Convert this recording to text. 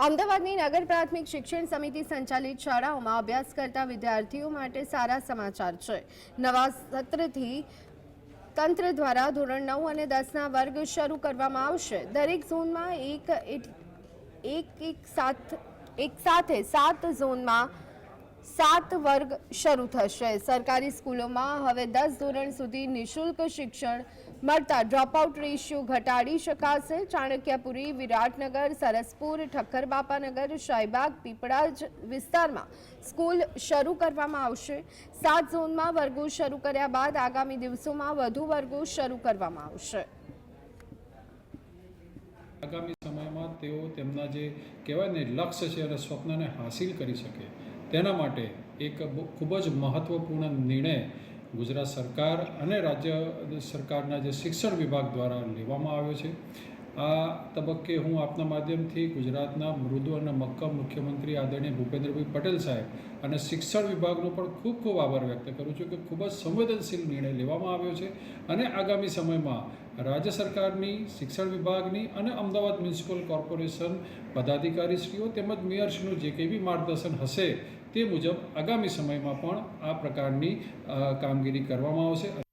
અમદાવાદની નગર પ્રાથમિક શિક્ષણ સમિતિ સંચાલિત શાળાઓમાં અભ્યાસ કરતા વિદ્યાર્થીઓ માટે સારા સમાચાર છે। નવા સત્રથી તંત્ર દ્વારા ધોરણ 9 અને 10ના વર્ગ શરૂ કરવામાં આવશે। દરેક ઝોનમાં એક સાથે 7 ઝોનમાં 7 વર્ગ શરૂ થશે। સરકારી સ્કૂલોમાં હવે 10 ધોરણ સુધી નિઃશુલ્ક શિક્ષણ મળતા ડ્રોપઆઉટ રેશિયો ઘટાડી શકાશે। ચાણક્યપુરી, વિરાટનગર, સરસપુર, ઠક્કરબાપાનગર, શાહીબાગ, પીપળાજ વિસ્તારમાં સ્કૂલ શરૂ કરવામાં આવશે। 7 ઝોનમાં વર્ગો શરૂ કર્યા બાદ આગામી દિવસોમાં વધુ વર્ગો શરૂ કરવામાં આવશે। આગામી સમયમાં તેઓ તેમના જે કહેવાય ને લક્ષ્ય છે અને સ્વપ્નને હાંસિલ કરી શકે તેના માટે એક ખૂબ જ મહત્ત્વપૂર્ણ નિર્ણય ગુજરાત સરકાર અને રાજ્ય સરકારના જે શિક્ષણ વિભાગ દ્વારા લેવામાં આવ્યો છે। આ તબક્કે હું આપના માધ્યમથી ગુજરાતના મૃદુ અને મક્કમ મુખ્યમંત્રી આદરણીય ભૂપેન્દ્રભાઈ પટેલ સાહેબ અને શિક્ષણ વિભાગનો પણ ખૂબ ખૂબ આભાર વ્યક્ત કરું છું કે ખૂબ જ સંવેદનશીલ નિર્ણય લેવામાં આવ્યો છે અને આગામી સમયમાં રાજ્ય સરકારની, શિક્ષણ વિભાગની અને અમદાવાદ મ્યુનિસિપલ કોર્પોરેશન પદાધિકારીશ્રીઓ તેમજ મેયરશ્રીનું જે કંઈ બી માર્ગદર્શન હશે તે મુજબ આગામી સમયમાં પણ આ પ્રકારની કામગીરી કરવામાં આવશે।